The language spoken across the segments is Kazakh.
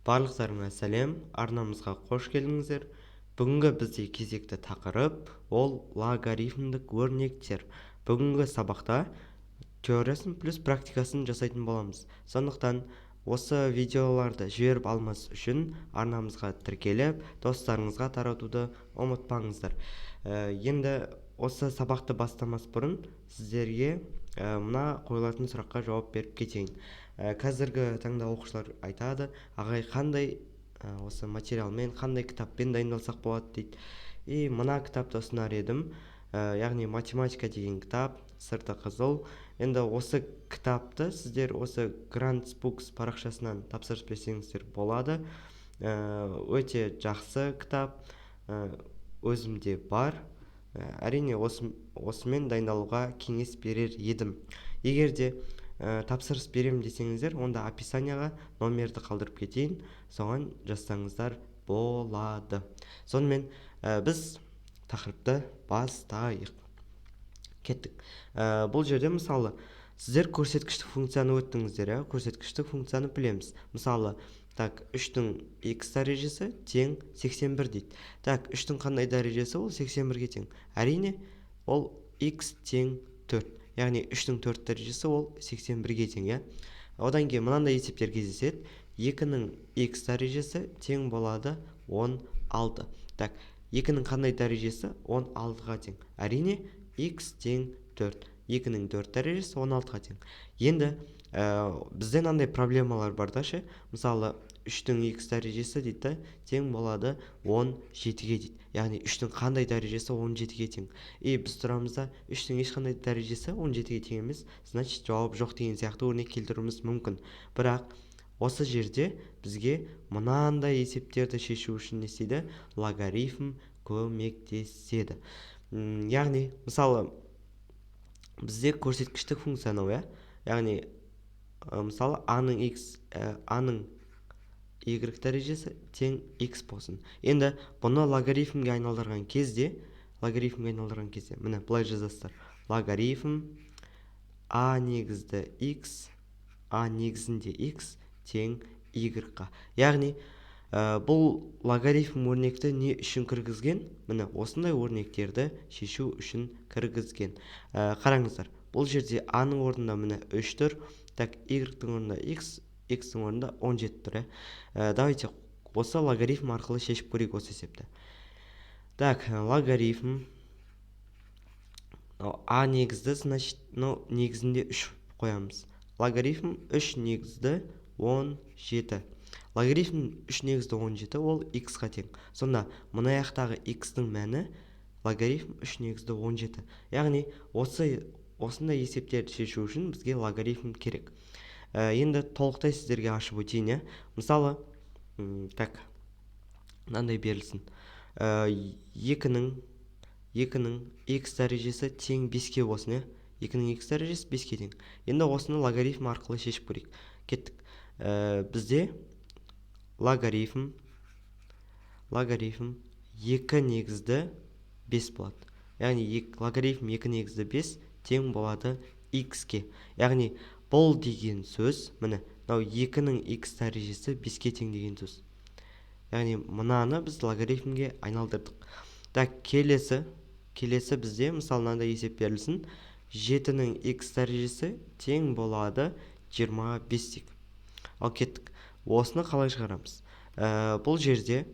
Барлықтарыңа сәлем, арнамызға қош келдіңіздер. Бүгінгі бізде кезекті тақырып ол логарифмдік өрнектер. Бүгінгі сабақта теориясын плюс практикасын жасайтын боламыз. Сондықтан осы видеоларды жіберіп алмас үшін арнамызға тіркеліп, достарыңызға таратуды ұмытпаңыздар. Енді осы сабақты бастамас бұрын сіздерге мына қойылатын сұраққа жауап беріп кетейін. Қазіргі таңда оқушылар айтады, ағай қандай осы материалмен, қандай кітаппен дайындалсақ болады дейді. Мына кітапты ұсынар едім, яғни математика деген кітап, сырты қызыл. Енді осы кітапты сіздер осы Grants Books парақшасынан тапсырыс берсеңіздер болады. Өте жақсы кітап, өзімде бар. Әрине осымен дайындалуға кеңес берер едім. Егер де тапсырыс берем десеңіздер, онда описанияға номерді қалдырып кетейін, соған жазсаңыздар болады. Сонымен біз тақырыпты бастайық. Кеттік. Бұл жерде мысалы сіздер көрсеткіштік функцияны өттіңіздер, көрсеткіштік функцияны білеміз. Мысалы, 3-тің x дәрежесі тең 81 дейді. 3-тің қандай дәрежесі ол 81-ге тең? Әрине, ол x тең 4. Яғни 3-тің 4 дәрежесі ол 81-ге тең, Одан кейін мынандай есептер кездеседі. 2-нің x дәрежесі тең болады 16. 2-нің қандай дәрежесі 16-ға тең? Әрине, x тең 4. 2-нің 4 дәрежесі 16-ға тең. Енді бізде мынандай проблемалар бар да ше. Мысалы, 3-тің x дәрежесі дейді, тең болады 17-ге дейді. Яғни 3-тің қандай дәрежесі 17-ге тең? Біз тұрамызда 3-тің ешқандай дәрежесі 17-ге тең емес, значит жауап жоқ деген сияқты өрнек келтіруіміз мүмкін. Бірақ осы жерде бізге мынандай есептерді шешу үшін не істейді? Логарифм көмектеседі. Яғни, мысалы, бізде көрсеткіштік функцияны, яғни мысалы a-ның y дәрежесі тең x болсын. Енді бұны логарифмге айналдырған кезде, міне былай жазасыздар. Логарифм a негізді x, a негізінде x тең y-ға. Яғни бұл логарифм өрнекті не үшін кіргізген? Міне осындай өрнектерді шешу үшін кіргізген. Қараңыздар, бұл жерде a-ның орнында міне 3 тұр, y-тің орнында x, x-тің орнында 17 тұр. Давайте осы логарифм арқылы шешіп көрейік осы есепті. Логарифм a негізді, значит, негізінде 3 қоямыз. Логарифм 3 негізді 17. Логарифм 3 негізді 17 ол x-ға тең. Сонда мына аяқтағы x-тің мәні логарифм 3 негізді 17. Яғни осындай есептерді шешу үшін бізге логарифм керек. Енді толықтай сіздерге ашып өтейін. Мысалы, мынандай берілсін. 2-нің x дәрежесі тең 5-ке болсын. 2-нің x дәрежесі 5-ке тең. Енді осыны логарифм арқылы шешіп көрейік. Кеттік. Бізде логарифм 2 негізді 5 болады. Яғни логарифм 2 негізді 5 тең болады x-ке. Яғни бұл деген сөз, міне, 2-нің x дәрежесі 5-ке тең деген сөз. Яғни мынаны біз логарифмге айналдырдық. Келесі бізде мысалы мынандай есеп берілсін. 7-нің x дәрежесі тең болады 25 дейік. Ал кеттік. Осыны қалай шығарамыз? Бұл жерде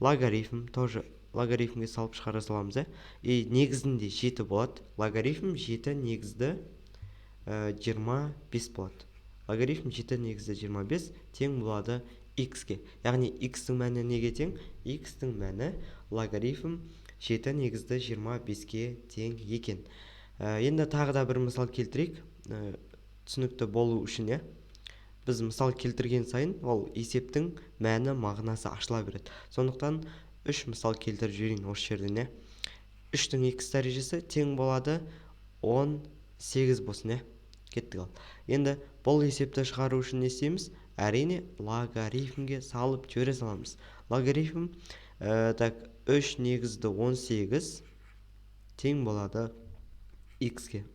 логарифмге салып шығара саламыз. Негізінде 7 болады. Логарифм 7 негізді 25 болады. Логарифм 7 негізді 25 тең болады x-ке. Яғни x-тің мәні неге тең? X-тің мәні логарифм 7 негізді 25-ке тең екен. Енді тағы да бір мысал келтірейік, түсінікті болу үшін. Біз мысал келтірген сайын, ол есептің мәні, мағынасы ашыла береді. Сондықтан 3 мысал келтіріп жіберейін осы жерден. 3-тің x дәрежесі тең болады 18 болсын. Кеттік ал. Енді бұл есепті шығару үшін не істейміз? Әрине, логарифмге салып жібере саламыз. Логарифм 3 негізді 18 тең болады x-ке.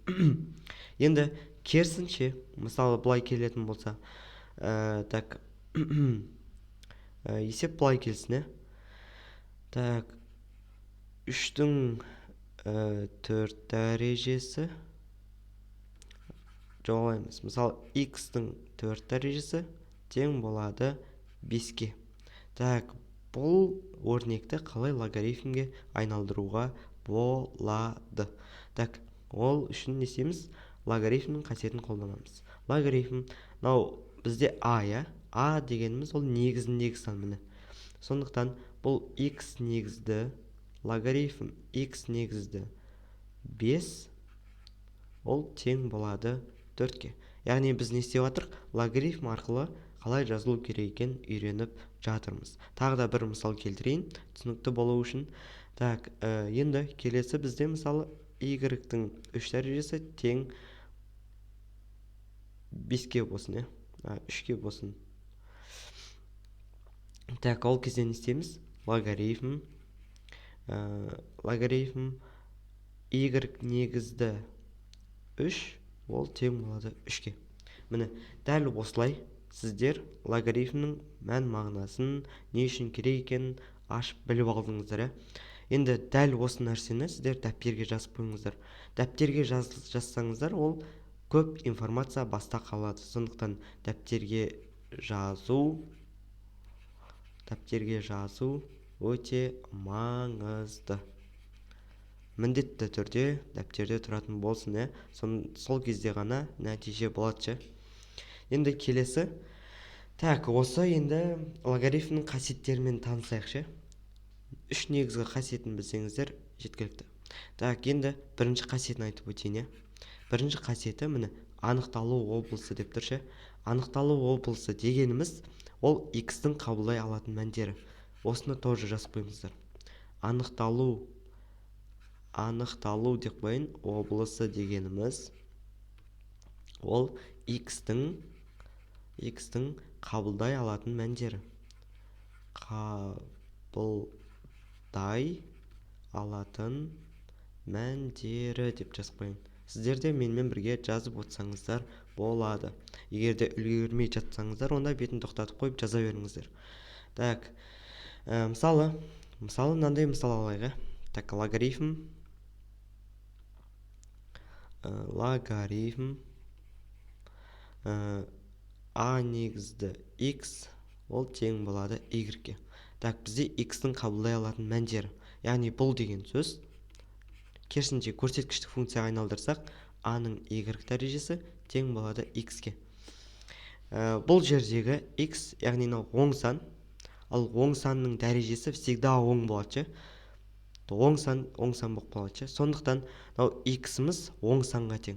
Енді керісінше, мысалы былай келетін болса, есеп былай келсін, так, 3-тің 4 дәрежесі, жоқ емес, мысалы x-тің 4 дәрежесі тең болады 5-ке. Так, бұл өрнекті қалай логарифмге айналдыруға болады? Так, ол үшін не істейміз? Логарифмнің қасиетін қолданамыз. Логарифм, бізде а, а дегеніміз ол негіз сан, міне. Сондықтан бұл x негізді, логарифм x негізді 5, ол тең болады 4-ке. Яғни біз не істеп жатырмыз? Логарифм арқылы қалай жазылу керек екенін үйреніп жатырмыз. Тағы да бір мысал келтірейін, түсінікті болу үшін. Так, енді келесі бізде мысалы y-тің 3 дәрежесі тең 5-ке болсын, 3-ке болсын. Так, ол кезде не істейміз? Логарифм y негізді 3, ол тең болады 3-ке. Міне, дәл осылай сіздер логарифмнің мән мағынасын, не үшін керек екенін ашып біліп алдыңыздар. Енді дәл осы нәрсені сіздер дәптерге жазып қойыңыздар. Дәптерге жазсаңыздар, ол көп информация баста қалады. Сондықтан дәптерге жазу өте маңызды. Міндетті түрде дәптерде тұратын болсын, сол кезде ғана нәтиже болады. Енді келесі. Так, осы енді логарифмнің қасиеттерімен танысайықшы. 3 негізгі қасиетін білсеңіздер жеткілікті. Так, енді бірінші қасиетін айтып өтейін. Бірінші қасиеті, міне, анықталу облысы деп тұршы. Анықталу облысы дегеніміз, ол x-тің қабылдай алатын мәндері. Осыны тоже жазып қойыңыздар. Анықталу деп қойын, облысы дегеніміз, ол x-тің қабылдай алатын мәндері. Қабылдай алатын мәндері деп жазып қойын. Сіздер де менімен бірге жазып отырсаңыздар болады. Егер де үлгермей жатсаңыздар, онда бетін тоқтатып қойып жаза беріңіздер. Так, мысалы мынандай мысал алайық. Так, логарифм а негізді x, ол тең болады y-ке. Так, бізде x-тің қабылдай алатын мәндері. Яғни бұл деген сөз, керісінше көрсеткіштік функцияға айналдырсақ, a-ның y дәрежесі тең болады x-ке. Бұл жердегі x, яғни оң сан, ал оң санның дәрежесі всегда оң болады. Оң сан болып қалады. Сондықтан x-іміз оң санға тең.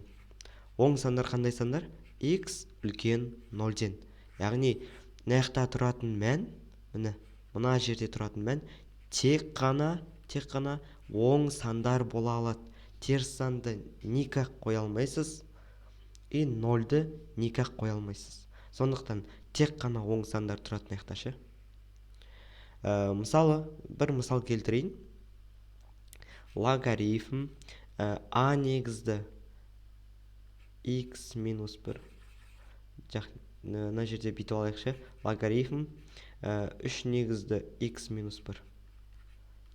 Оң сандар қандай сандар? X үлкен 0-ден. Яғни мына тұратын мән, мына жерде тұратын мән тек қана оң сандар бола алады. Теріс санды никак қоя алмайсыз, и 0-ды никак қоя алмайсыз. Сондықтан тек қана оң сандар тұратын аяқташы. Мысалы, бір мысал келтірейін. Логарифм а негізді x минус 1. Мына жерде бүйтіп алайықшы. Логарифм 3 негізді x минус 1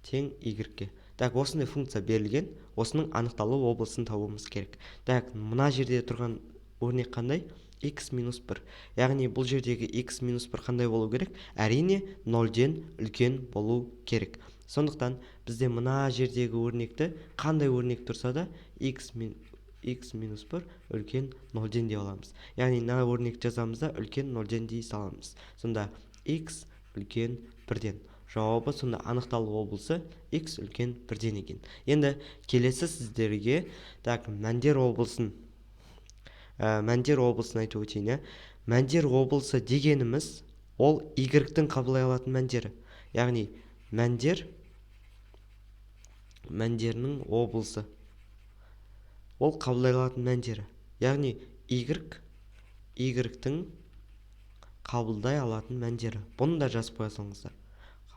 тең y-ке. Так, осындай функция берілген, осының анықталу облысын табуымыз керек. Так, мына жерде тұрған өрнек қандай? X минус 1. Яғни бұл жердегі x минус 1 қандай болу керек? Әрине 0-ден үлкен болу керек. Сондықтан бізде мына жердегі өрнекті, қандай өрнек тұрса да x минус 1 үлкен 0-ден деп аламыз. Яғни мына өрнек жазамызда үлкен 0-ден дей саламыз. Сонда x үлкен 1-ден. Жауабы сонда анықталу облысы x үлкен 1-ден екен. Енді келесі сіздерге мәндер облысын айтып өтейін. Мәндер облысы дегеніміз, ол y-тің қабылдай алатын мәндері. Яғни мәндерінің облысы, ол қабылдай алатын мәндері. Яғни y-тің қабылдай алатын мәндері. Бұны да жазып қоя салыңыздар.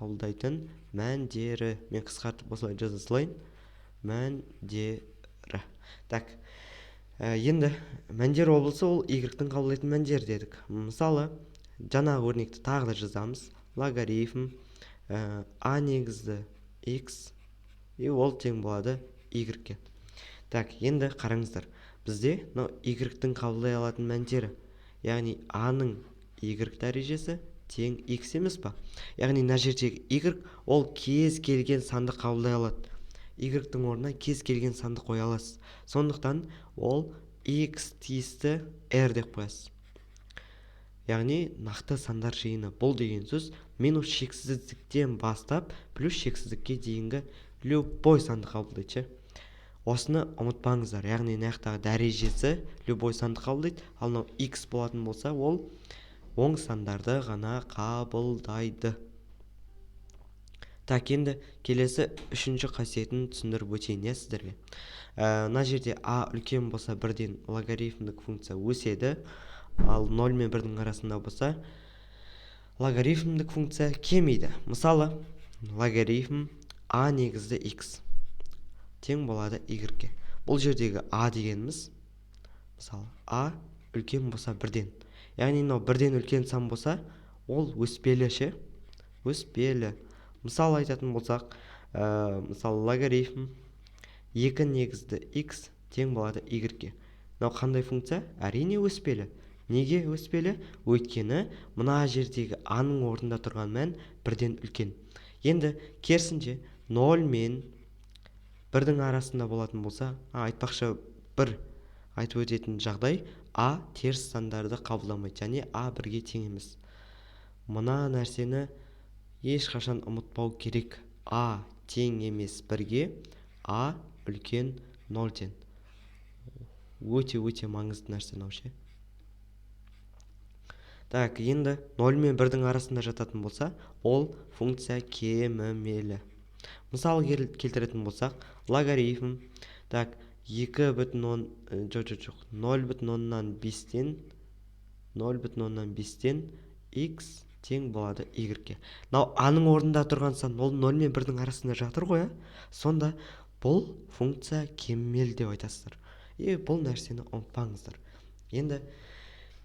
Қабылдайтын мәндері. Мен қысқартып осылай жаза салайын. Мәндері. Так, енді мәндер облысы, ол y-тің қабылдайтын мәндері дедік. Мысалы, жаңа өрнекті тағы да жазамыз. логарифм а негізді x и ол тең болады y-ге. Так, енді қараңыздар. Бізде y-тің қабылдай алатын мәндері, яғни a-ның y дәрежесі тең x емес па? Яғни мына жердегі y ол кез келген санды қабылдай алады. Y-тің орнына кез келген санды қоя аласыз. Сондықтан ол x тиісті r деп қоясыз. Яғни нақты сандар жиыны. Бұл деген сөз минус шексіздіктен бастап плюс шексіздікке дейінгі любой санды қабылдайды. Осыны ұмытпаңыздар. Яғни нақтағы дәрежесі любой санды қабылдайды, ал мынау x болатын болса, ол оң сандарды ғана қабылдайды. Так, енді келесі үшінші қасиетін түсіндіріп өтейін сіздерге. Мына жерде а үлкен болса бірден логарифмдік функция өседі, ал 0 мен 1-дің арасында болса логарифмдік функция кемейді. Мысалы, логарифм а негізді x тең болады y-ге. Бұл жердегі а дегеніміз, мысалы, а үлкен болса бірден. Яғни мынау бірден үлкен сан болса, ол өспелі ше? Өспелі. Мысалы айтатын болсақ, мысалы логарифм 2 негізді x тең болады y-ге. Мынау қандай функция? Әрине өспелі. Неге өспелі? Өйткені мына жердегі а-ның орнында тұрған мән бірден үлкен. Енді керісінше 0 мен 1-дің арасында болатын болса, айтпақшы бір айтып өтетін жағдай, а теріс сандарды қабылдамайды, және а 1-ге тең емес. Мына нәрсені ешқашан ұмытпау керек. А тең емес 1-ге, а үлкен 0-ден. Өте маңызды нәрсе ше. Так, енді 0 мен 1-дің арасында жататын болса, ол функция кемімелі. Мысалы келтіретін болсақ, логарифм, так, 0,5-тен x тең болады y-ге. Мынау а-ның орнында тұрған сан, ол 0 мен 1-дің арасында жатыр ғой, сонда бұл функция кемімелі деп айтасыздар. Бұл нәрсені ұмытпаңыздар. Енді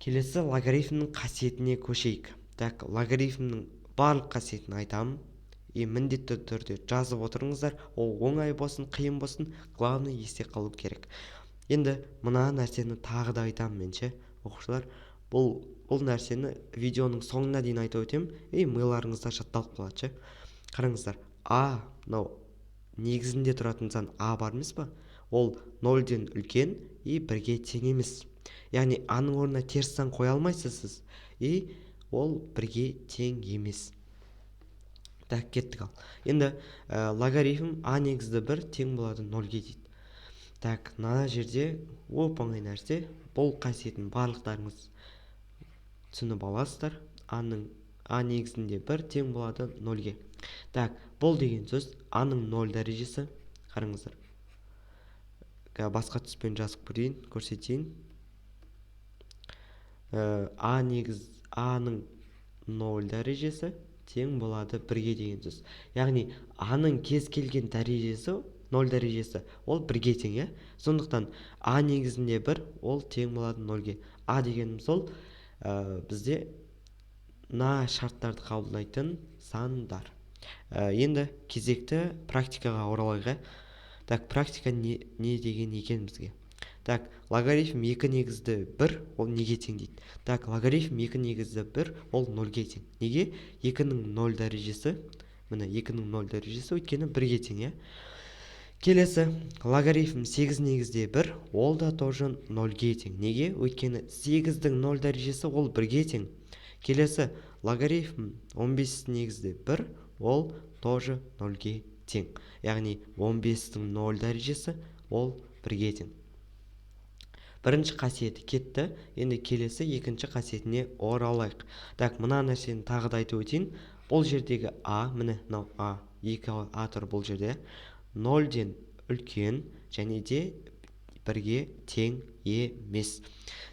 келесі логарифмнің қасиетіне көшейік. Так, логарифмнің барлық қасиетін айтамын. Міндетті түрде жазып отырыңыздар. Ол оңай болсын, қиын болсын, главный есте қалу керек. Енді мына нәрсені тағы да айтамын мен ше, оқушылар. Бұл нәрсені видеоның соңына дейін айтып өтем. Миларыңызда жатталып қалады ше. Қараңыздар. А, мынау негізінде тұратын сан а бар емес па? Ол 0-ден үлкен и 1-ге тең емес. Яғни а-ның орнына теріс сан қоя алмайсыз сіз. Ол 1-ге тең емес. Так, кеттік ал. Енді логарифм а негізді 1 тең болады 0-ге дейді. Так, мына жерде оп-оңай нәрсе. Бұл қасиетін барлықтарыңыз түсініп аласыздар. А негізінде 1 тең болады 0-ге. Так, бұл деген сөз а-ның 0 дәрежесі. Қараңыздар. Басқа түспен жазып көрсетейін. А-ның 0 дәрежесі тең болады 1-ге деген сөз. Яғни а-ның кез келген дәрежесі, 0 дәрежесі, ол 1-ге тең. Сондықтан а негізінде 1, ол тең болады 0-ге. А дегеніміз ол бізде мына шарттарды қабылдайтын сандар. Енді кезекті практикаға оралайық. Так, практика не деген екен бізге? Так, логарифм 2 негізді 1, ол неге тең дейді? Так, логарифм 2 негізді 1, ол 0-ге тең. Неге? 2-ның 0 дәрежесі, міне 2-ның 0 дәрежесі өйткені 1-ге тең. Келесі, логарифм 8 негізде 1, ол да тоже 0-ге тең. Неге? Өйткені 8-дің 0 дәрежесі ол 1-ге тең. Келесі, логарифм 15 негізде 1, ол тоже 0-ге тең. Яғни 15-дің 0 дәрежесі ол 1-ге тең. Бірінші қасиеті кетті. Енді келесі екінші қасиетіне оралайық. Так, мына нәрсені тағы да айтып өтейін. Бұл жердегі а, міне мынау а, 2 а тұр бұл жерде. 0-ден үлкен және де 1-ге тең емес.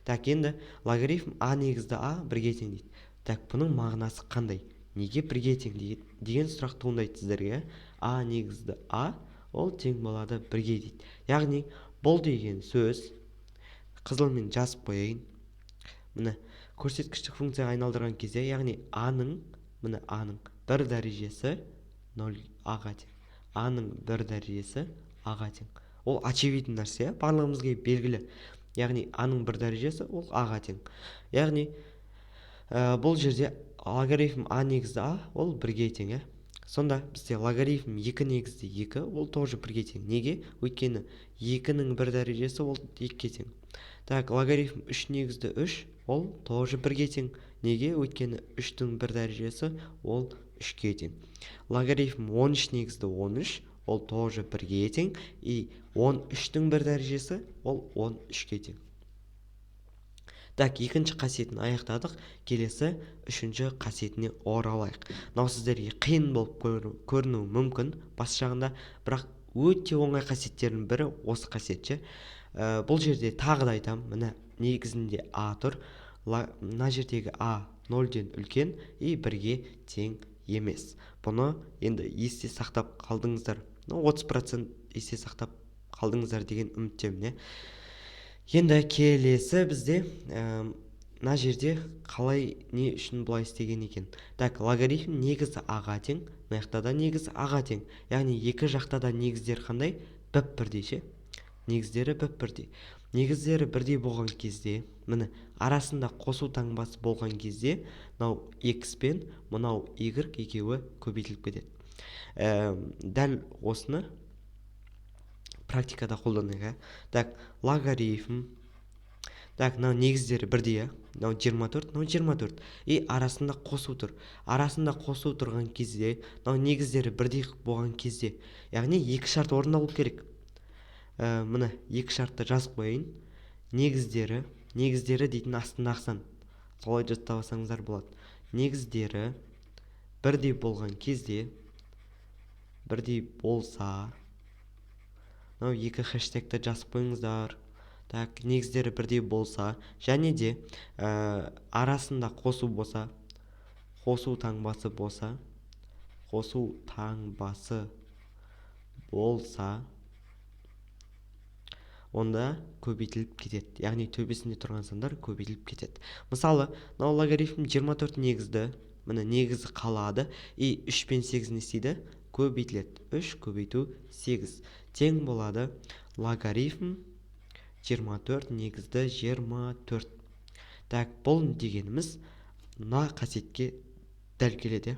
Так, енді логарифм а негізді а 1-ге тең дейді. Так, бұның мағынасы қандай? Неге 1-ге тең деген сұрақ туындайды сіздерге. А негізді а, ол тең болады 1-ге дейді. Яғни бұл деген сөз, қызылмен жазып қояйын. Міне, көрсеткіштік функцияға айналдырған кезде, яғни а-ның міне аның бір дәрежесі 0 аға тең. Аның бір дәрежесі аға тең. Ол очевидный нәрсе, барлығымызға белгілі. Яғни аның бір дәрежесі ол аға тең. Яғни бұл жерде логарифм а негізді а ол 1-ге тең. Сонда бізде логарифм 2 негізді 2 ол тоже 1-ге тең. Неге? Өйткені 2-ның бір дәрежесі ол 2-ге тең. Так, логарифм 3 негізді 3 ол тоже 1-ге тең. Неге? Өйткені 3-дің бір дәрежесі ол 3-ге тең. Логарифм 13 негізді 13 ол тоже 1-ге тең. И 13-дің бір дәрежесі ол 13-ге тең. Так, екінші қасиетін аяқтадық. Келесі үшінші қасиетіне оралайық. Мынау сіздерге қиын болып көрінуі мүмкін бас жағында, бірақ өте оңай қасиеттердің бірі осы қасиет. Бұл жерде тағы да айтамын, міне негізінде а тұр. Мына жердегі а 0-ден үлкен и 1-ге тең емес. Бұны енді есте сақтап қалдыңыздар. 30% есте сақтап қалдыңыздар деген үміттемін. Енді келесі бізде мына жерде қалай не үшін бұлай істеген екен. Так, логарифм негізі аға тең, мына жақта да негізі аға тең. Яғни екі жақта да негіздер қандай? Бірдей. Негіздері бірдей. Негіздері бірдей болған кезде, міне арасында қосу таңбасы болған кезде, мынау x пен мынау y екеуі көбейтіліп кетеді. Дәл осыны практикада қолданайық. Так, логарифм. Так, мынау негіздері бірдей. Мынау 24, мынау 24. И арасында қосу тұр. Арасында қосу тұрған кезде, мынау негіздері бірдей болған кезде, яғни екі шарт орындалу керек. Міне екі шартты жазып қойайын. Негіздері дейтін астында ақсан. Солай жаттап алсаңыздар болады. Негіздері бірдей болған кезде, бірдей болса, мынау екі хэштегті жазып қойыңыздар. Так, негіздері бірдей болса, және де арасында қосу болса, қосу таңбасы болса, онда көбейтіліп кетеді. Яғни төбесінде тұрған сандар көбейтіліп кетеді. Мысалы, мынау логарифм 24 негізді, міне негізі қалады, и 3 пен 8 не істейді? Көбейтіледі. 3 көбейту 8 тең болады логарифм 24 негізді 24. Так, бұл дегеніміз мына қасиетке дәл келеді.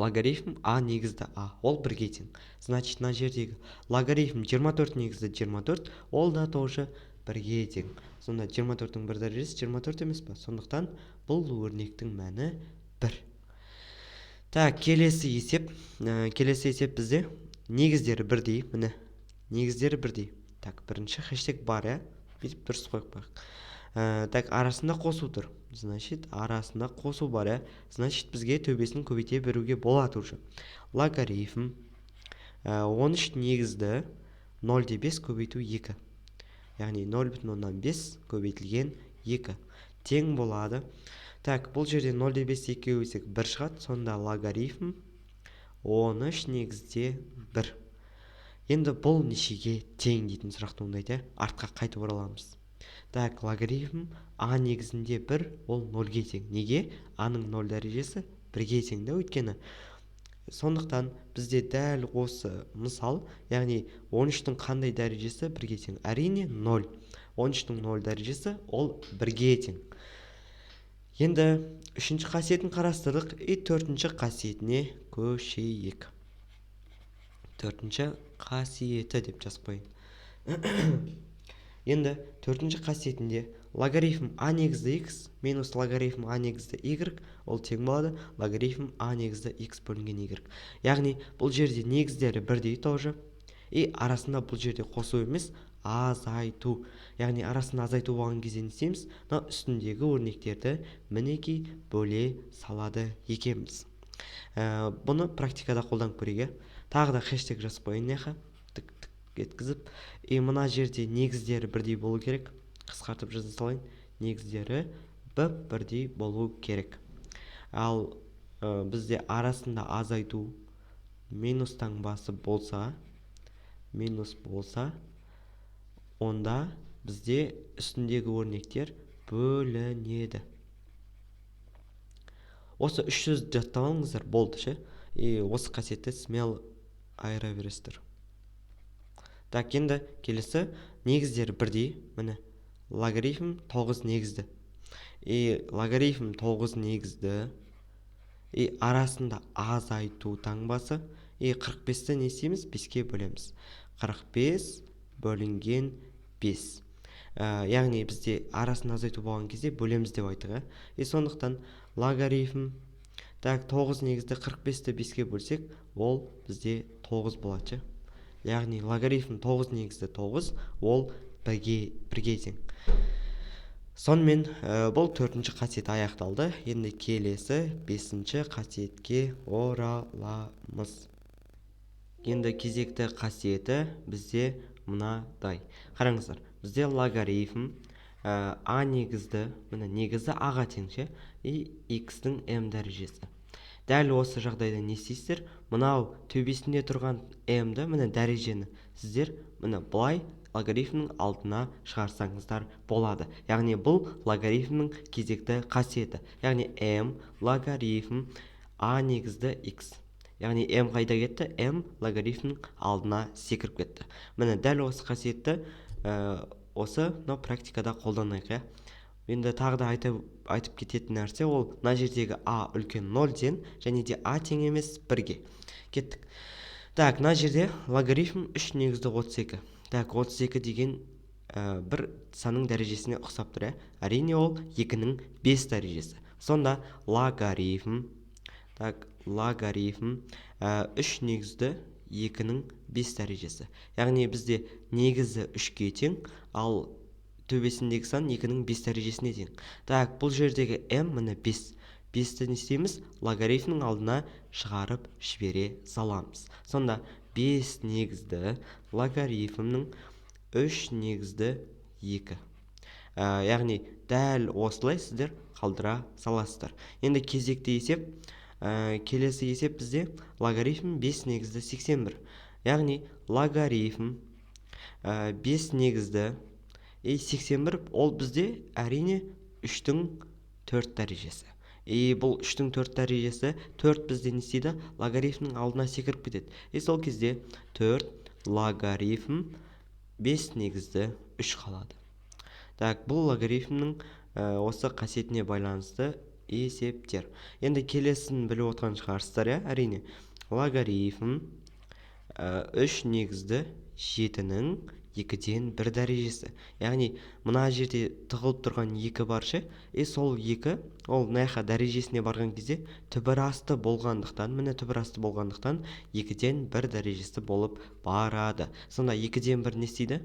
Логарифм а негізді а ол 1-ге тең. Значит, мына жердегі логарифм 24 негізді 24 ол да тоже 1-ге тең. Сонда 24-дің бір дәрежесі 24 емес па? Сондықтан бұл өрнектің мәні 1. Так, келесі есеп бізде негіздері бірдей, міне негіздері бірдей. Так, бірінші хэштег бар, бүйтіп дұрыс қойып қояйық. Так, арасында қосу тұр. Значит, арасында қосу бар, значит, бізге төбесін көбейте беруге болады уже. Логарифм 13 негізді 0,5 көбейту 2. Яғни 0,5 көбейтілген 2 тең болады. Так, бұл жерде 0,5 2 өсек 1 шығады. Сонда логарифм 13 негізде 1. Енді бұл нешеге тең дейтін сұрақ туындайды. Артқа қайтып ораламыз. Так, логарифм а негізінде 1 ол 0-ге тең. Неге? А-ның 0 дәрежесі 1-ге тең. Өйткені сондықтан бізде дәл осы мысал, яғни 13-тің қандай дәрежесі 1-ге тең? Әрине 0. 13-тің 0 дәрежесі ол 1-ге тең. Енді үшінші қасиетін қарастырдық, и төртінші қасиетіне көшейік. Төртінші қасиеті деп жазып қойын. Енді төртінші қасиетінде логарифм а негізді x минус логарифм а негізді y ол тең болады логарифм а негізді x бөлінген y. Яғни бұл жерде негіздері бірдей тоже, и арасында бұл жерде қосу емес, азайту. Яғни арасында азайту болған кезде не істейміз? Мына үстіндегі өрнектерді мінекей бөле салады екенбіз. Бұны практикада қолданып көрейік. Тағы да хэштег жазып қойын, тік еткізіп. И мына жерде негіздері бірдей болу керек. Қысқартып жаза салайын. Негіздері бірдей болу керек. Ал бізде арасында азайту минус таңбасы болса, онда бізде үстіндегі өрнектер бөлінеді. осы 3 сөзді жаттап алыңыздар, болды ше. Осы қасиетті смело айыра бересіздер. Так, енді келесі негіздері бірдей. Міне логарифм 9 негізді. Логарифм 9 негізді. Арасында азайту таңбасы. 45-ті не істейміз? 5-ке бөлеміз. 45 бөлінген 5. Яғни бізде арасын азайту болған кезде бөлеміз деп айттық. Сондықтан логарифм 9 негізді 45-ті 5-ке бөлсек, ол бізде 9 болады. Яғни логарифм 9 негізді 9, ол 1-ге тең. Сонымен бұл 4-ші қасиет аяқталды. Енді келесі 5-ші қасиетке ораламыз. Енді кезекті қасиеті бізде мынадай. Қараңыздар, бізде логарифм а негізді, міне негізі аға тең ше, x-тің m дәрежесі. Дәл осы жағдайда не істейсіздер? Мынау төбесінде тұрған m-ді, міне дәрежені сіздер міне бұлай логарифмнің алдына шығарсаңыздар болады. Яғни бұл логарифмнің кезекті қасиеті. Яғни m логарифм а негізді x. Яғни m қайда кетті? m логарифмнің алдына секіріп кетті. Міне дәл осы қасиетті осы практикада қолданайық. Енді тағы да айтып кететін нәрсе, ол мына жердегі а үлкен 0-ден және де а тең емес 1-ге. Кеттік. Так, мына жерде логарифм 3 негізді 32. Так, 32 деген бір санның дәрежесіне ұқсап тұр. Әрине ол 2-нің 5 дәрежесі. Сонда логарифм 3 негізді 2-нің 5 дәрежесі. Яғни бізде негізі 3-ке тең, ал төбесіндегі сан 2-нің 5 дәрежесіне тең. Так, бұл жердегі m міне 5. 5-ті не істейміз? Логарифмнің алдына шығарып жібере саламыз. Сонда 5 негізді логарифмнің 3 негізді 2. Яғни дәл осылай сіздер қалдыра саласыздар. Енді кезекті есеп. Келесі есеп бізде логарифм 5 негізді 81. Яғни логарифм 5 негізді 81, ол бізде әрине 3-тің 4 дәрежесі. Бұл 3-тің 4 дәрежесі 4 бізде не істейді? Логарифмнің алдына секіріп кетеді. Сол кезде 4 логарифм 5 негізді 3 қалады. Так, бұл логарифмнің осы қасиетіне байланысты есептер. Енді келесін біліп отырған шығарсыздар, әрине. Логарифм 3 негізді 7-нің 2-ден 1 дәрежесі. Яғни мына жерде тығылып тұрған 2 бар ше, сол 2, ол мына дәрежесіне барған кезде түбірасты болғандықтан, міне түбірасты болғандықтан 2-ден 1 дәрежесі болып барады. Сонда 2-ден 1 не істейді?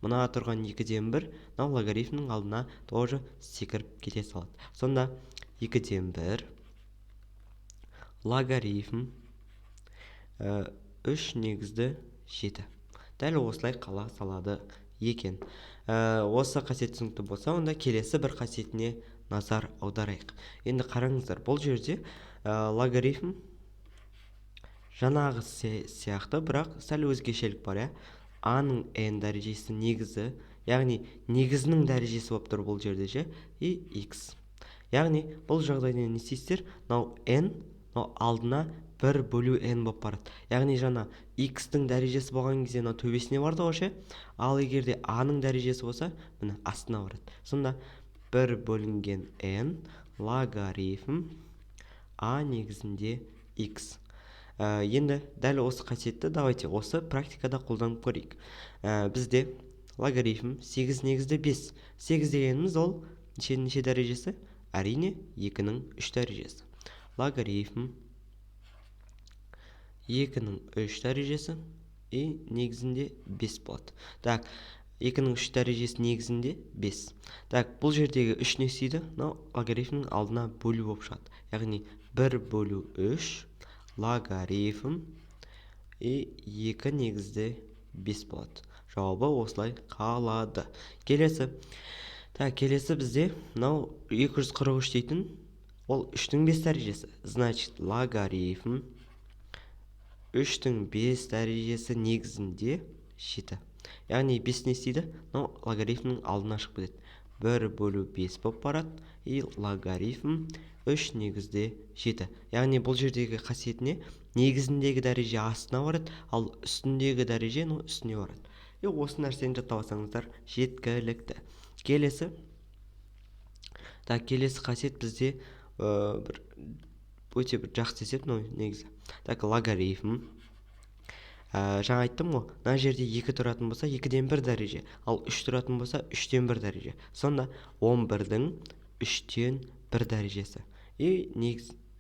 Мына тұрған 2-ден 1 логарифмнің алдына тоже секіріп кете салады. Сонда 2-ден 1 логарифм 3 негізді 7. Дәл осылай қала салады екен. Осы қасиет түсінікті болса, онда келесі бір қасиетіне назар аударайық. Енді қараңыздар, бұл жерде логарифм жаңағы сияқты, бірақ сәл өзгешелік бар. А-ның n дәрежесі негізі, яғни негізінің дәрежесі болып тұр бұл жерде ше, x. Яғни бұл жағдайда не істейсіздер? n алдына 1 бөлу n болып барады. Яғни жаңа x-тің дәрежесі болған кезде төбесіне барды ғой ше. Ал егерде а-ның дәрежесі болса, міне астына барады. Сонда 1 бөлінген n логарифм а негізінде x. Енді дәл осы қасиетті давайте осы практикада қолданып көрейік. Бізде логарифм 8 негізді 5. 8 дегеніміз ол неше дәрежесі? Әрине 2-нің 3 дәрежесі. Логарифм 2-нің 3 дәрежесі негізінде 5 болады. Так, 2-нің 3 дәрежесі негізінде 5. Так, бұл жердегі 3 не істейді? Логарифмнің алдына бөлу болып шығады. Яғни 1 бөлу 3 логарифм 2 негізде 5 болады. Жауабы осылай қалады. Келесі бізде 243 дейтін, ол 3-тің 5 дәрежесі. Значит, логарифм 3-тің 5 дәрежесі негізінде 7. Яғни 5 не істейді? Логарифмнің алдына шығып кетеді. 1 бөлу 5 болып барады. И логарифм 3 негізде 7. Яғни бұл жердегі қасиетіне негізіндегі дәреже астына барады, ал үстіндегі дәреже үстіне барады. И осы нәрсені жаттап алсаңыздар жеткілікті. Келесі қасиет бізде бір өте бір жақсы есеп негізі. Логарифм. Жаңа айттым ғой, мына жерде 2 тұратын болса 2-ден 1 дәреже, ал 3 тұратын болса 3-ден 1 дәреже. Сонда 11-дің 3-ден 1 дәрежесі. И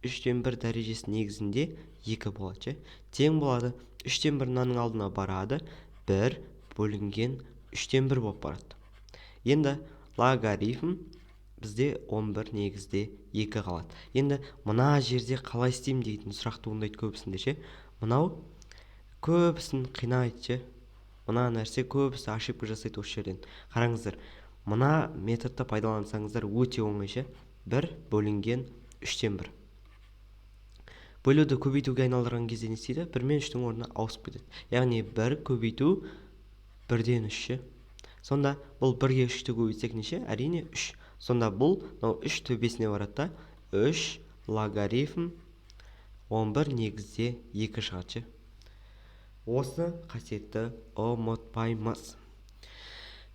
3-ден 1 дәрежесі негізінде 2 болады. Тең болады. 3-ден 1 мынаның алдына барады. 1 бөлінген 3-ден 1 болып барады. Енді логарифм бізде 11 негізде 2 қалады. Енді мына жерде қалай істеймін дейтін сұрақ туындайды көбісінде. Мынау көбісін қинайды. Мына нәрсе көбісі ошибка жасайды осы жерден. Қараңыздар, мына методты пайдалансаңыздар өте оңай. 1 бөлінген 3-ден 1. Бөлуді көбейтуге айналдырған кезде не істейді? 1 мен 3-дің орнына ауысып кетеді. Яғни 1 көбейту 1-ден 3. Сонда бұл 1-ге 3-ті көбейтсек неше? Әрине 3. Сонда бұл 3 төбесіне барады. 3 логарифм 11 негізде 2 шығады. Осы қасиетті ұмытпаймыз.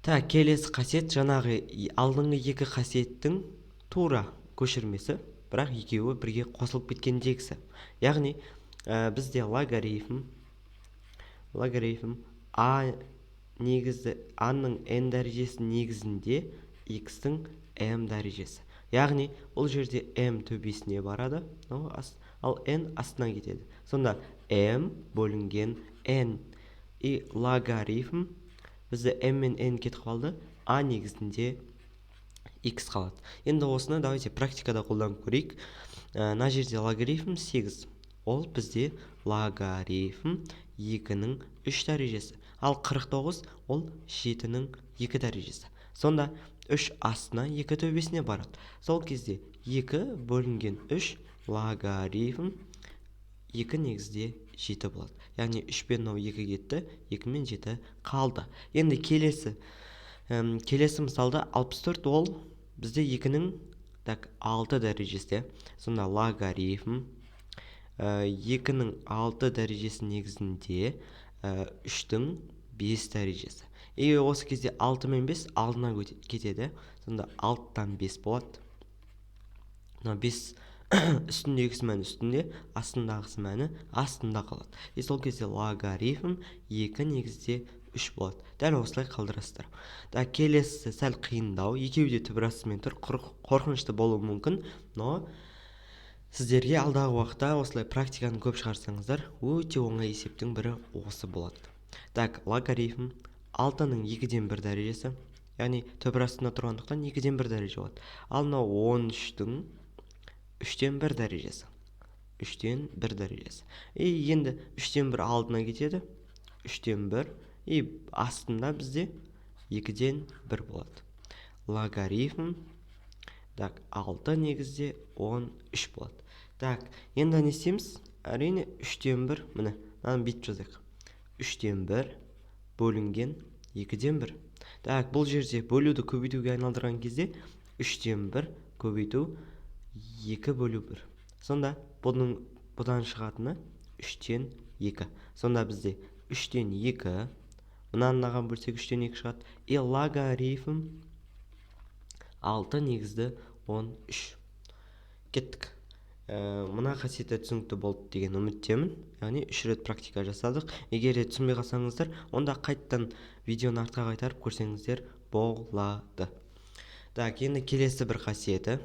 Келесі қасиет жаңағы алдыңғы 2 қасиеттің тура көшірмесі, бірақ екеуі бірге қосылып кеткендегісі. Яғни бізде логарифм а негізі а-ның n дәрежесі негізінде x-дің m дәрежесі. Яғни бұл жерде m төбесіне барады, ал n астына кетеді. Сонда m бөлінген n. И логарифм бізде m мен n кетіп қалды, а негізінде x қалады. Енді осыны давайте практикада қолданып көрейік. Мына жерде логарифм 8. Ол бізде логарифм 2-ның 3 дәрежесі. Ал 49 ол 7-ның 2 дәрежесі. Сонда 3 астына 2 төбесіне барады. Сол кезде 2 бөлінген 3 логарифм 2 негізде 7 болады. Яғни 3 пен 2 кетті, 2 мен 7 қалды. Енді келесі мысалда 64 ол бізде 2-ның 6 дәрежесі. Сонда логарифм 2-ның 6 дәрежесі негізінде 3-дің 5 дәрежесі. И осы кезде 6 мен 5 алдына кетеді. Сонда 6-тан 5 болады. 5 үстіндегісі мәні үстінде, астындағысы мәні астында қалады. И сол кезде логарифм 2 негізде 3 болады. Дәл осылай қалдырасыздар. Келесі сәл қиындау. Екеуі де түбір астымен тұр. Қорқынышты болуы мүмкін, но сіздерге алдағы уақытта осылай практиканы көп шығарсаңыздар, өте оңай есептің бірі осы болады. Логарифм 6-ның 2-ден 1 дәрежесі. Яғни түбір астында тұрғандықтан 2-ден 1 дәреже болады. Ал 13-дің 3-ден 1 дәрежесі. 3-ден 1 дәрежесі. И енді 3-ден 1 алдына кетеді. 3-ден 1. И астында бізде 2-ден 1 болады. Логарифм 6 негізде 13 болады. Енді не істейміз? Әрине 3-ден 1. Міне, бүйтіп жазайық. 3-ден 1 бөлінген 2-ден 1. Бұл жерде бөлуді көбейтуге айналдырған кезде 3-ден 1 көбейту 2 бөлу 1. Сонда бұдан шығатыны 3-ден 2. Сонда бізде 3-ден 2, мынаған бөлсек 3-ден 2 шығады. И логарифм 6 негізді 13. Кеттік. Мына қасиеті түсінікті болды деген үміттемін. Яғни 3 рет практика жасадық. Егер де түсінбей қалсаңыздар, онда қайттан видеоны артқа қайтарып көрсеңіздер болады. Енді келесі бір қасиеті.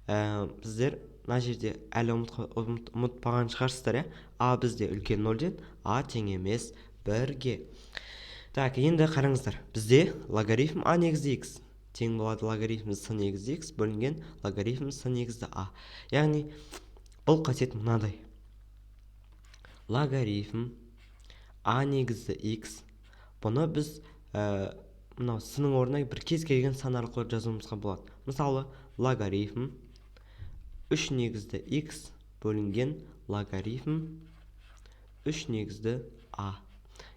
Біздер мына жерде әлі ұмытпаған шығарсыздар. А бізде үлкен 0-ден а тең емес 1-ге. Енді қараңыздар. Бізде логарифм а негізді x тең болады логарифм с негізді x бөлінген логарифм с негізді а. Яғни бұл қасиет мынадай. Логарифм а негізді x. Бұны біз мынау с-ның орнына бір кез келген сан арқылы жазуымызға болады. Мысалы, логарифм 3 негізді x бөлінген логарифм 3 негізді а.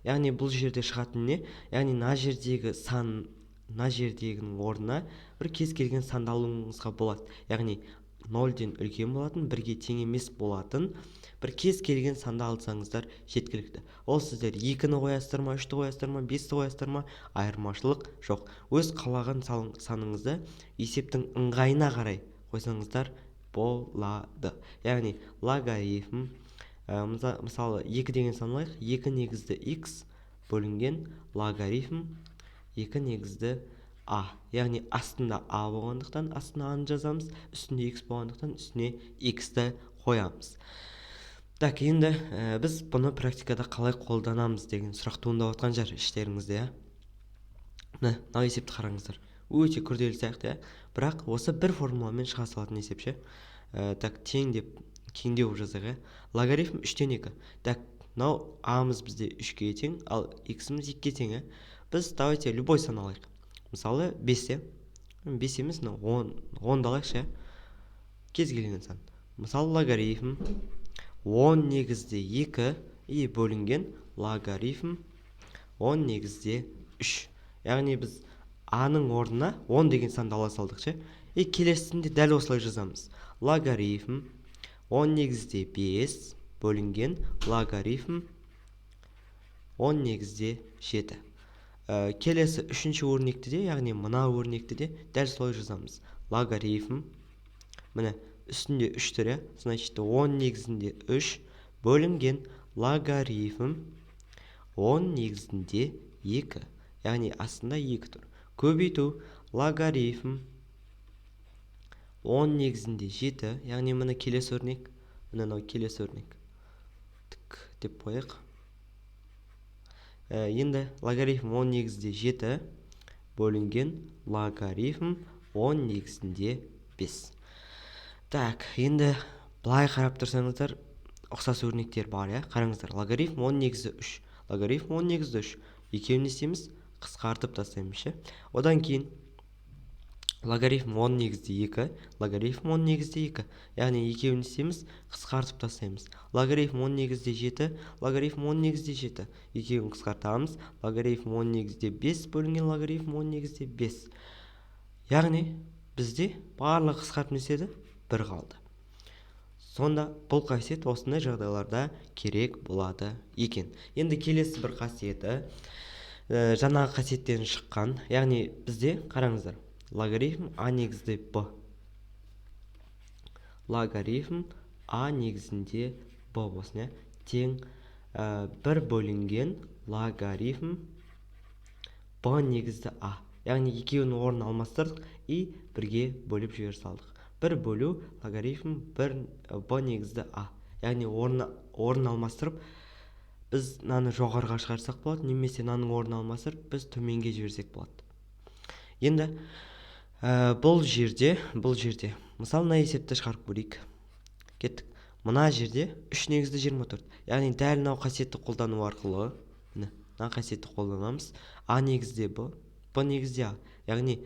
Яғни бұл жерде шығатын не? Яғни мына жердегі сан мына жердегінің орнына бір кез келген санды алуыңызға болады. Яғни 0-ден үлкен болатын, 1-ге тең емес болатын бір кез келген санды алсаңыздар жеткілікті. Ол сіздер 2-ні қоясыздар ма, 3-ті қоясыздар ма, 5-ті қоясыздар ма, айырмашылық жоқ. Өз қалаған саныңызды есептің ыңғайына қарай қойсаңыздар болады. Яғни логарифм, мысалы 2 деген сан алайық, 2 негізді x бөлінген логарифм 2 негізді а. Яғни астында а болғандықтан астына аны жазамыз, үстінде x болғандықтан үстіне x-ті қоямыз. Так, енді біз бұны практикада қалай қолданамыз деген сұрақ туындап отқан шығар іштеріңізде. Мына есепті қараңыздар. Өте күрделі сияқты, бірақ осы бір формуламен шыға салатын есеп ше. Так, тең деп кеңдеу жазайық. Логарифм 3-тен 2. Так, мынау а-мыз бізде 3-ге тең, ал x-міз 2-ге тең. Біз давайте любой сан алайық. Мысалы 5. 5 емес, 10 алайық ше. Кез келген сан. Мысалы логарифм 10 негізде 2 и бөлінген логарифм 10 негізде 3. Яғни біз а-ның орнына 10 деген санды ала салдық ше. И келесісінде дәл осылай жазамыз. Логарифм 10 негізде 5 бөлінген логарифм 10 негізде 7. Келесі үшінші өрнекті де, яғни мына өрнекті де дәл солай жазамыз. Логарифм, міне үстінде 3 түрі, значит 10 негізінде 3 бөлінген логарифм 10 негізінде 2. Яғни астында 2 тұр. Көбейту логарифм 10 негізінде 7. Яғни міне келесі өрнек, міне келесі өрнек. Тік деп қойық. Енді логарифм 10 негізінде 7 бөлінген логарифм 10 негізінде 5. Так, енді былай қарап тұрсаңыздар, ұқсас өрнектер бар, қараңыздар. Логарифм 10 негізді 3. Логарифм 10 негізді 3. Екеуін не істейміз? Қысқартып тастаймыз ше. Одан кейін логарифм 10 негізде 2, логарифм 10 негізде 2. Яғни екеуін не істейміз? Қысқартып тастаймыз. Логарифм 10 негізде 7, логарифм 10 негізде 7. Екеуін қысқартамыз. Логарифм 10 негізде 5 бөлінген логарифм 10 негізде 5. Яғни бізде барлық қысқартып не істеді? 1 қалды. Сонда бұл қасиет осындай жағдайларда керек болады екен. Енді келесі бір қасиеті жаңағы қасиеттен шыққан. Яғни бізде қараңыздар. Логарифм а негізде б. Логарифм а негізінде б болсын, тең 1 бөлінген логарифм б негізді а. Яғни екеуінің орнын алмастырдық и бірге бөліп жібере салдық. 1 бөлу логарифм б негізді а. Яғни орнын алмастырып біз мынаны жоғарыға шығарсақ болады, немесе мынаның орнын алмастырып біз төменге жіберсек болады. Енді бұл жерде мысалы мына есепті шығарып көрейік. Кеттік. Мына жерде 3 негізді 24. Яғни дәл мынау қасиетті қолдану арқылы мына қасиетті қолданамыз. А негізде б негізде а. Яғни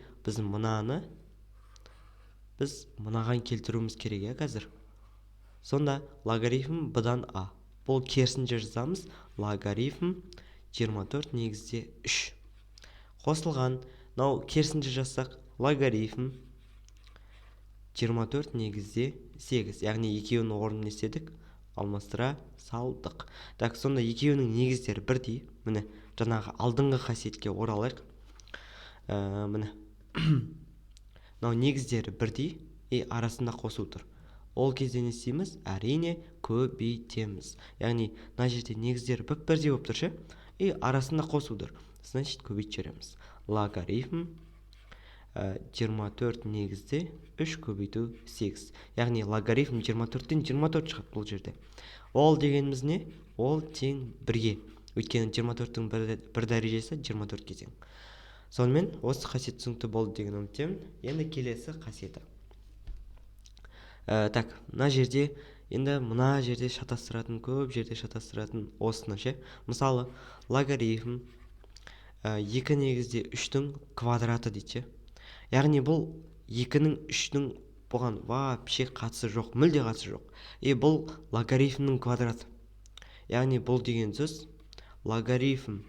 біз мынаған келтіруіміз керек қазір. Сонда логарифм б-дан а. Бұл керісінше жазамыз. Логарифм 24 негізде 3. Қосылған. Мынау керісінше жазсақ логарифм 24 негізде 8. Яғни екеуінің орнын не істедік? Алмастыра салдық. Так, сонда екеуінің негіздері бірдей. Міне, жаңағы алдыңғы қасиетке оралайық. Міне. Мынау негіздері бірдей и арасында қосу тұр. Ол кезде не істейміз? Әрине көбейтеміз. Яғни мына жерде негіздері бірдей болып тұр ше, и арасында қосу тұр. Значит, көбейтіп жібереміз. Логарифм 24 негізде 3 көбейту 8. Яғни логарифм 24-тен 24 шығады бұл жерде. Ол дегеніміз не? Ол тең 1-ге. Өйткені 24-тің бір дәрежесі 24-ге тең. Сонымен осы қасиет түсінікті болды деген үміттемін. Енді келесі қасиеті. Так, мына жерде шатастыратын, көп жерде шатастыратын осыны ше. Мысалы, логарифм 2 негізде 3-тің квадраты дейді ше. Яғни бұл 2-ның 3-тің бұған вообще қатысы жоқ, мүлде қатысы жоқ. Бұл логарифмнің квадраты. Яғни бұл деген сөз логарифм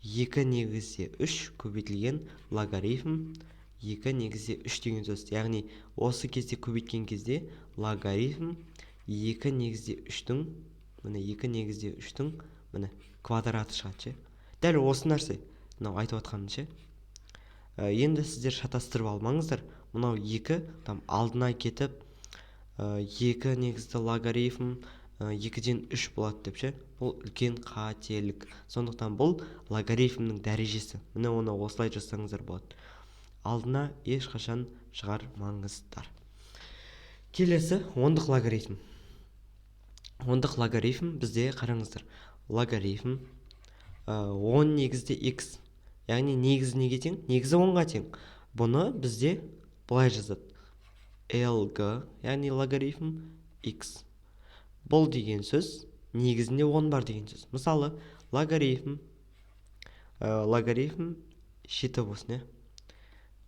2 негізде 3 көбейтілген логарифм 2 негізде 3 деген сөз. Яғни осы кезде көбейткен кезде логарифм 2 негізде 3-тің, міне 2 негізде 3-тің міне квадраты шығады ше. Дәл осы нәрсе мынау айтып отқаным ше. Енді сіздер шатастырып алмаңыздар. Мынау 2 там алдына кетіп 2 негізді логарифм 2-ден 3 болады деп ше. Бұл үлкен қателік. Сондықтан бұл логарифмнің дәрежесі. Міне оны осылай жазсаңыздар болады. Алдына ешқашан шығармаңыздар. Келесі ондық логарифм. Ондық логарифм бізде қараңыздар. Логарифм 10 негізде x. Яғни негізі неге тең? Негізі 10-ға тең. Бұны бізде былай жазады. lg, яғни логарифм x. Бұл деген сөз негізінде 10 бар деген сөз. Мысалы, логарифм 7 болсын,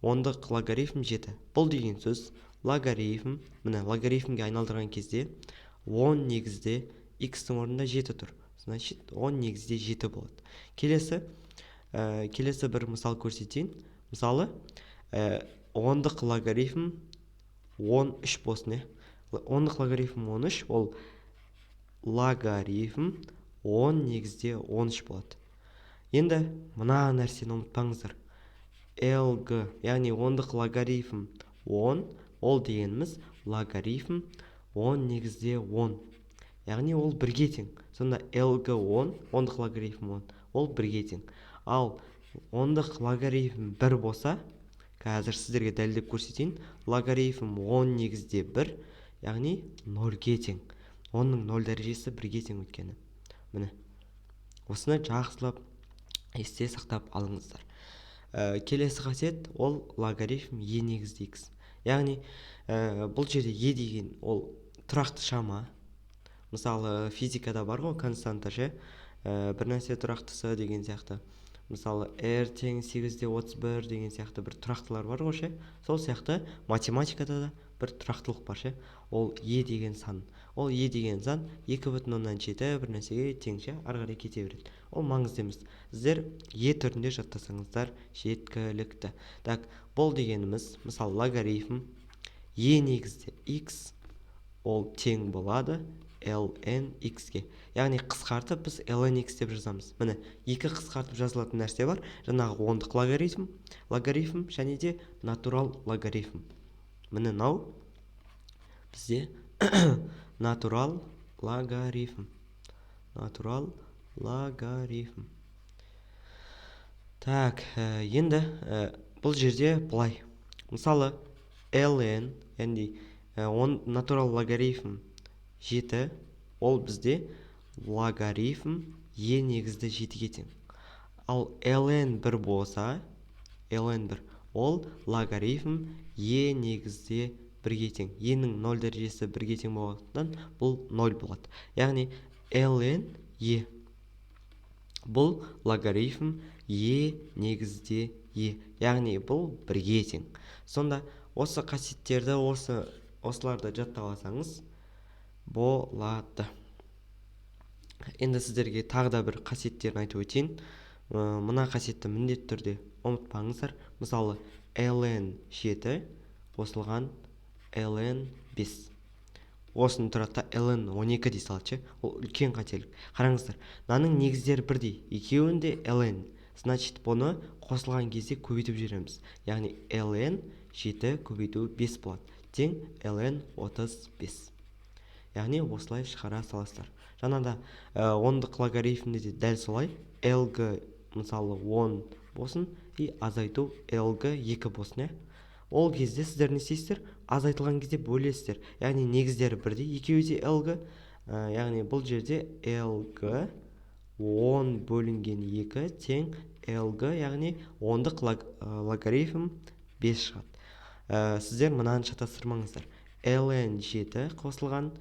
ондық логарифм 7. Бұл деген сөз логарифм, міне логарифмге айналдырған кезде 10 негізде x-тің орнында 7 тұр. Значит, 10 негізде 7 болады. Келесі бір мысал көрсетейін. Мысалы, ондық логарифм 13 болсын, ондық логарифм 13, ол логарифм 10 негізде 13 болады. Енді мына нәрсені ұмытпаңыздар. lg, яғни ондық логарифм 10, ол дегеніміз логарифм 10 негізде 10. Яғни ол 1-ге тең. Сонда lg 10, ондық логарифм 10, ол 1-ге тең. Ал ондық логарифм 1 болса, қазір сіздерге дәлелдеп көрсетейін. Логарифм 10 негізде 1, яғни 0-ге тең. Оның 0 дәрежесі 1-ге тең өткені. Міне. Осыны жақсылап есте сақтап алыңыздар. Келесі қасиет ол логарифм e негізде x. Яғни бұл жерде e деген ол тұрақты шама. Мысалы, физикада бар ғой константа ше. Бір нәрсе тұрақтысы деген сияқты. Мысалы, r тең 8/31 деген сияқты бір тұрақтылар бар ғой ше. Сол сияқты математикада да бір тұрақтылық бар ше. Ол e деген сан. Ол e деген сан 2,7 бір нәрсеге тең ше, ары қарай кете береді. Ол маңызды емес. Сіздер e түрінде жаттасаңыздар жеткілікті. Так, бұл дегеніміз, мысалы, логарифм e негізде x, ол тең болады ln x-ге. Яғни қысқартып біз ln x деп жазамыз. Міне, екі қысқартып жазылатын нәрсе бар. Жаңағы ондық логарифм және де натурал логарифм. Міне мынау бізде натурал логарифм. Так, енді бұл жерде былай. Мысалы, ln, яғни натурал логарифм 7, ол бізде логарифм e негізді 7-ге тең. Ал ln 1 болса, ln 1, ол логарифм e негізде 1-ге тең. e-нің 0 дәрежесі 1-ге тең болғандықтан бұл 0 болады. Яғни ln e, бұл логарифм e негізде e. Яғни бұл 1-ге тең. Сонда осы қасиеттерді, осыларды жаттап алсаңыз болады. Енді сіздерге тағы да бір қасиеттерін айтып өтейін. Мына қасиетті міндетті түрде ұмытпаңыздар. Мысалы, ln 7 қосылған ln 5. Осыны тұрады ln 12 дей салады ше. Ол үлкен қателік. Қараңыздар, мынаның негіздері бірдей. Екеуінде ln. Значит, бұны қосылған кезде көбейтіп жібереміз. Яғни ln 7 көбейту 5 болады. Тең ln 35. Яғни осылай шығара саласыздар. Жаңада ондық логарифмде де дәл солай. lg мысалы 10 болсын и азайту lg 2 болсын. Ол кезде сіздер не істейсіздер? Азайтылған кезде бөлесіздер. Яғни негіздері бірдей, екеуі де lg. Яғни бұл жерде lg 10 бөлінген 2 тең lg, яғни ондық логарифм 5 шығады. Сіздер мынаны шатастырмаңыздар. ln 7 қосылған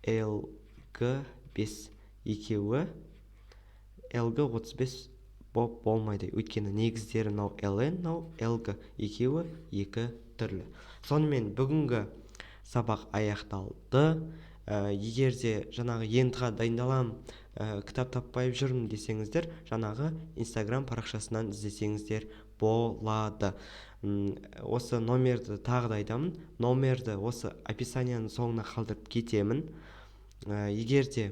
lg 5, екеуі lg 35 болмайды. Өйткені негіздері мынау ln, мынау lg, екеуі екі түрлі. Сонымен бүгінгі сабақ аяқталды. егер де жаңағы ентға дайындалам, кітап таппай жүрмін десеңіздер, жаңағы Инстаграм парақшасынан іздесеңіздер болады. Осы номерді тағы да айтамын, номерді осы описанияның соңына қалдырып кетемін. Егер де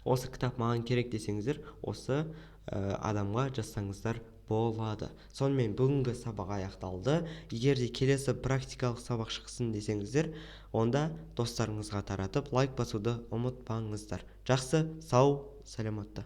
осы кітап маған керек десеңіздер, осы адамға жазсаңыздар болады. Сонымен бүгінгі сабақ аяқталды. Егер де келесі практикалық сабақ шықсын десеңіздер, онда достарыңызға таратып лайк басуды ұмытпаңыздар. Жақсы, сау, саламатта.